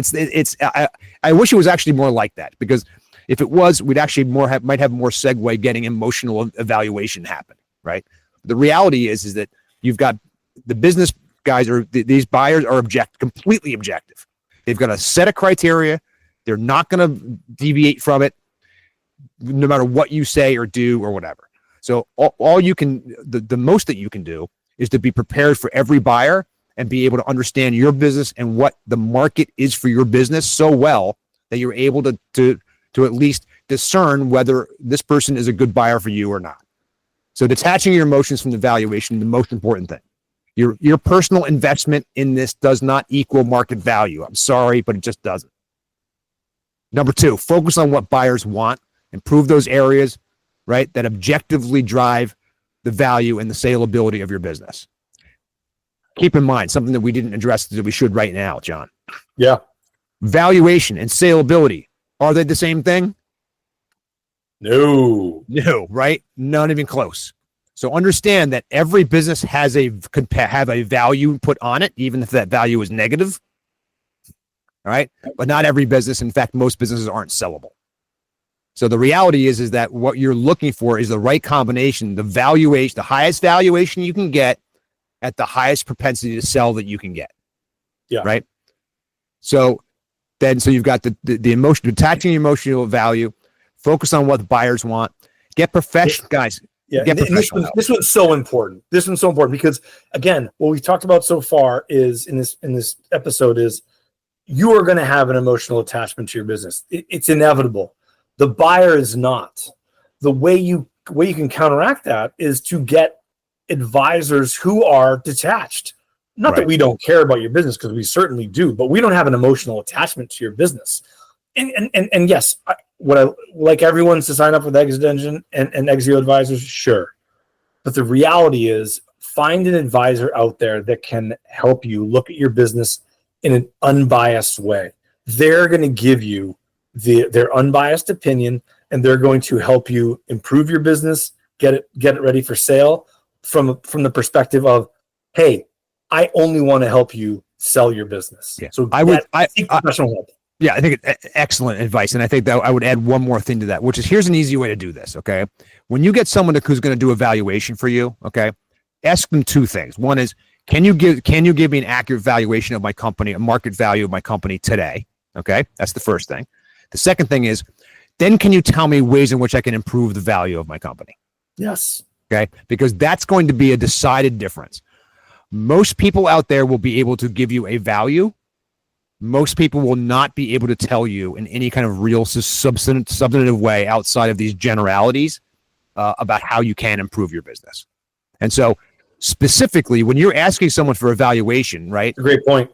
I wish it was actually more like that, because if it was, we'd actually might have more segue getting emotional evaluation happen, right? The reality is that you've got the business guys these buyers are completely objective. They've got a set of criteria. They're not going to deviate from it, no matter what you say or do or whatever. So all you can, the most that you can do is to be prepared for every buyer and be able to understand your business and what the market is for your business so well that you're able to at least discern whether this person is a good buyer for you or not. So detaching your emotions from the valuation, the most important thing. Your personal investment in this does not equal market value. I'm sorry, but it just doesn't. Number 2, focus on what buyers want. Improve those areas, right, that objectively drive the value and the saleability of your business. Keep in mind something that we didn't address that we should right now, John. Yeah. Valuation and saleability. Are they the same thing? No, right? Not even close. So understand that every business could have a value put on it, even if that value is negative. All right. But not every business. In fact, most businesses aren't sellable. So the reality is that what you're looking for is the right combination, the valuation, the highest valuation you can get at the highest propensity to sell that you can get. Yeah. Right. So you've got the emotion, detaching emotional value, focus on what the buyers want, get professional guys. Yeah. This one's so important. This one's so important because again, what we've talked about so far is in this episode is you are going to have an emotional attachment to your business. It's inevitable. The buyer is not. The way you can counteract that is to get advisors who are detached. Not that we don't care about your business, because we certainly do, but we don't have an emotional attachment to your business. And yes, what I like everyone's to sign up with Exit Engine and Exio Advisors, sure. But the reality is find an advisor out there that can help you look at your business in an unbiased way. They're going to give you their unbiased opinion, and they're going to help you improve your business, get it ready for sale from the perspective of, hey, I only want to help you sell your business. Yeah. So I seek professional help. Yeah, I think it's excellent advice. And I think that I would add one more thing to that, which is here's an easy way to do this. Okay. When you get someone who's going to do a valuation for you, okay, ask them two things. One is, can you give me an accurate valuation of my company, a market value of my company today? Okay. That's the first thing. The second thing is, then can you tell me ways in which I can improve the value of my company? Yes. Okay. Because that's going to be a decided difference. Most people out there will be able to give you a value. Most people will not be able to tell you in any kind of real substantive way outside of these generalities about how you can improve your business. And so specifically, when you're asking someone for a valuation, right? Great point.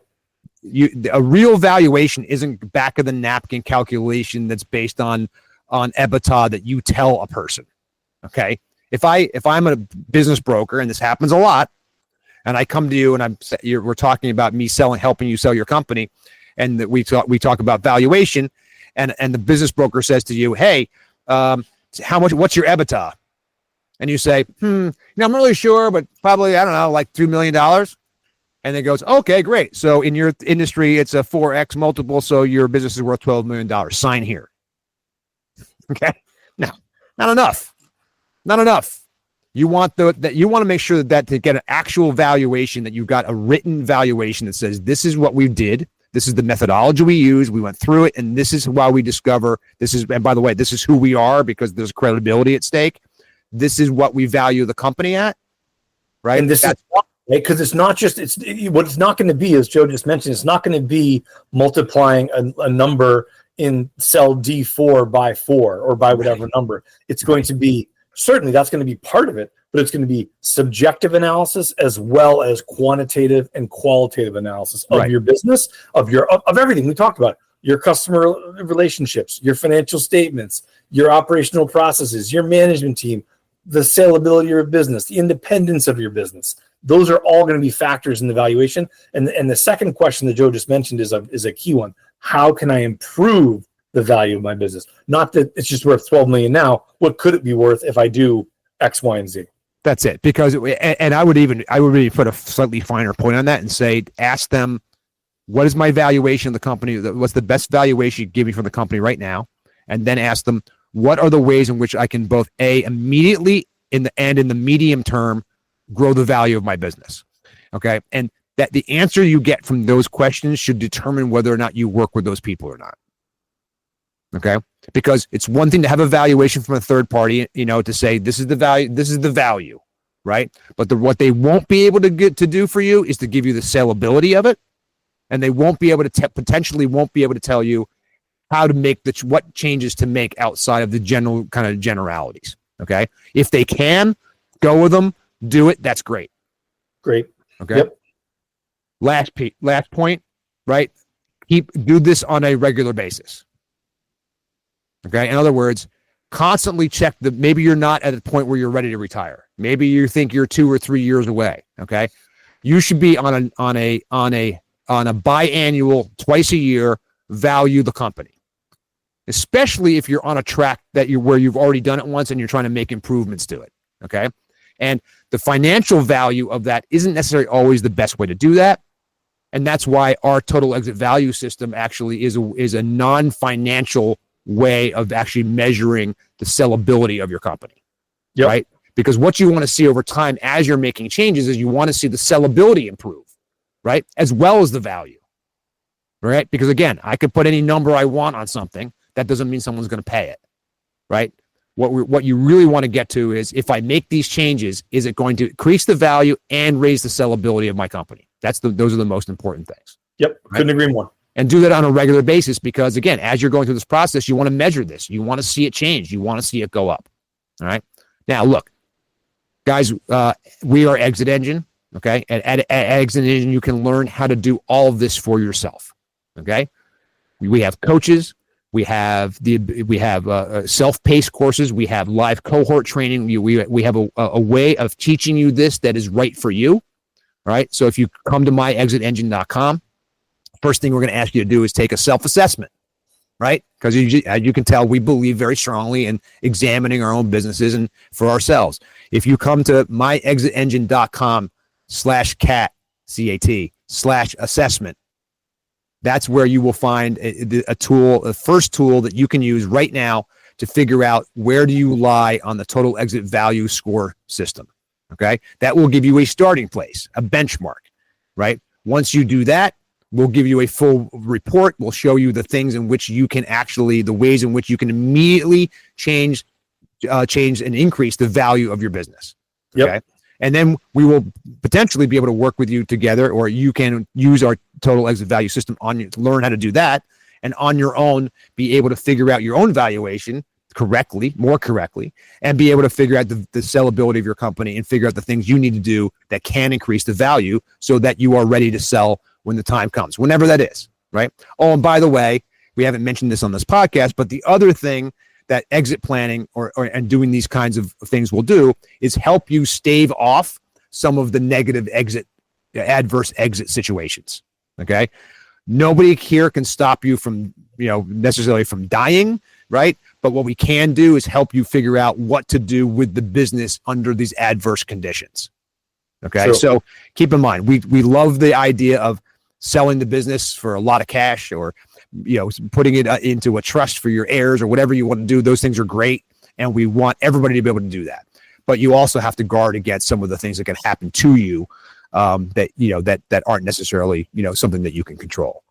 A real valuation isn't back of the napkin calculation that's based on EBITDA that you tell a person. Okay. If I'm a business broker, and this happens a lot, and I come to you and we're talking about me helping you sell your company, and that we talk about valuation, and the business broker says to you, hey, what's your EBITDA? And you say, I'm not really sure, but probably, I don't know, like $3 million. And it goes, okay, great. So in your industry, it's a 4x multiple. So your business is worth $12 million. Sign here. Okay. No, not enough. Not enough. You want you want to make sure that to get an actual valuation, that you've got a written valuation that says, this is what we did. This is the methodology we use. We went through it, and this is why we discover this is, and by the way, this is who we are because there's credibility at stake. This is what we value the company at. Right. And this is because it's not just, what it's not going to be, as Joe just mentioned, it's not going to be multiplying a number in cell D4 by 4 or by whatever number. It's going to be, certainly that's going to be part of it, but it's going to be subjective analysis as well as quantitative and qualitative analysis of your business, of everything we talked about, your customer relationships, your financial statements, your operational processes, your management team, the saleability of your business, the independence of your business. Those are all going to be factors in the valuation. And the second question that Joe just mentioned is a key one. How can I improve the value of my business? Not that it's just worth 12 million now. What could it be worth if I do X, Y, and Z? That's it. Because, and I would really put a slightly finer point on that and say, ask them, what is my valuation of the company? What's the best valuation you give me from the company right now? And then ask them, what are the ways in which I can both immediately in the medium term grow the value of my business? Okay. And that the answer you get from those questions should determine whether or not you work with those people or not. Okay. Because it's one thing to have a valuation from a third party, to say, this is the value, right? But what they won't be able to do for you is to give you the saleability of it. And they won't be able to potentially won't be able to tell you how to make what changes to make outside of the general kind of generalities. Okay. If they can go with them, do it. That's great. Great. Okay. Yep. Last point, right? Do this on a regular basis. Okay. In other words, constantly check maybe you're not at a point where you're ready to retire. Maybe you think you're 2 or 3 years away. Okay. You should be on a biannual, twice a year, value the company, especially if you're on a track where you've already done it once and you're trying to make improvements to it. Okay. And the financial value of that isn't necessarily always the best way to do that. And that's why our total exit value system actually is a non-financial way of actually measuring the sellability of your company. Yep. Right? Because what you want to see over time as you're making changes is you want to see the sellability improve, right? As well as the value, right? Because again, I could put any number I want on something. That doesn't mean someone's going to pay it, right? What you really want to get to is, if I make these changes, is it going to increase the value and raise the sellability of my company? Those are the most important things. Yep. Right? Couldn't agree more. And do that on a regular basis, because again, as you're going through this process, you want to measure this. You want to see it change. You want to see it go up. All right. Now, look, guys, we are Exit Engine. Okay. At Exit Engine, you can learn how to do all of this for yourself. Okay. We have coaches. We have self-paced courses. We have live cohort training. We have a way of teaching you this that is right for you. Right. So if you come to myexitengine.com, first thing we're going to ask you to do is take a self-assessment. Right. Because as you can tell, we believe very strongly in examining our own businesses and for ourselves. If you come to myexitengine.com/CAT/assessment, that's where you will find a tool, a first tool that you can use right now to figure out where do you lie on the total exit value score system. Okay. That will give you a starting place, a benchmark, right? Once you do that, we'll give you a full report. We'll show you the things in which you can the ways in which you can immediately change and increase the value of your business. Yep. Okay. And then we will potentially be able to work with you together, or you can use our total exit value system learn how to do that, and on your own, be able to figure out your own valuation more correctly, and be able to figure out the sellability of your company and figure out the things you need to do that can increase the value so that you are ready to sell when the time comes, whenever that is, right? Oh, and by the way, we haven't mentioned this on this podcast, but the other thing that exit planning and doing these kinds of things will do is help you stave off some of the negative adverse exit situations. Okay. Nobody here can stop you from, necessarily from dying, right? But what we can do is help you figure out what to do with the business under these adverse conditions. Okay. Sure. So keep in mind, we love the idea of selling the business for a lot of cash, or, putting it into a trust for your heirs, or whatever you want to do. Those things are great. And we want everybody to be able to do that. But you also have to guard against some of the things that can happen to you that aren't necessarily, something that you can control.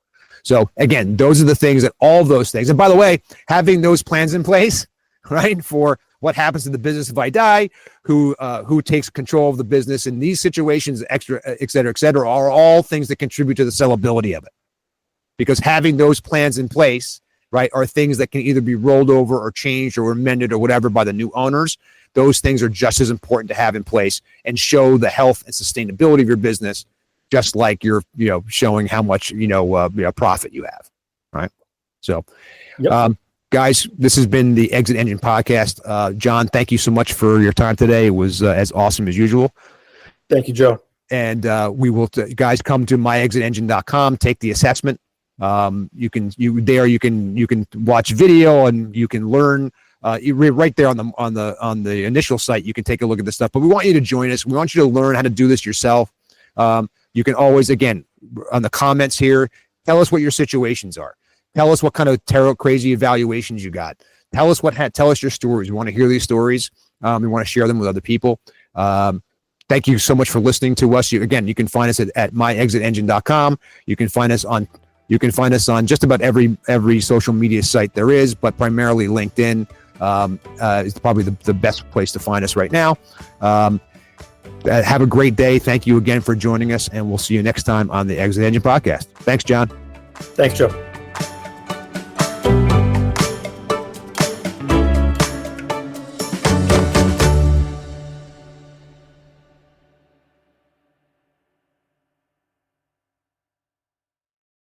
So again, those are the things all those things. And by the way, having those plans in place, right, for what happens to the business if I die, who takes control of the business in these situations, et cetera, are all things that contribute to the sellability of it. Because having those plans in place, right, are things that can either be rolled over or changed or amended or whatever by the new owners. Those things are just as important to have in place and show the health and sustainability of your business, just like you're, showing how much, profit you have, right? So, yep. Guys, this has been the Exit Engine Podcast. John, thank you so much for your time today. It was as awesome as usual. Thank you, Joe. And we will, guys, come to myexitengine.com, take the assessment. You can watch video and you can learn. Right there on the initial site, you can take a look at this stuff. But we want you to join us. We want you to learn how to do this yourself. You can always, again, on the comments here, tell us what your situations are. Tell us what kind of crazy evaluations you got. Tell us your stories. We want to hear these stories. We want to share them with other people. Thank you so much for listening to us. You can find us at myexitengine.com. You can find us on just about every social media site there is, but primarily LinkedIn is probably the best place to find us right now. Have a great day. Thank you again for joining us, and we'll see you next time on the Exit Engine Podcast. Thanks, John. Thanks, Joe.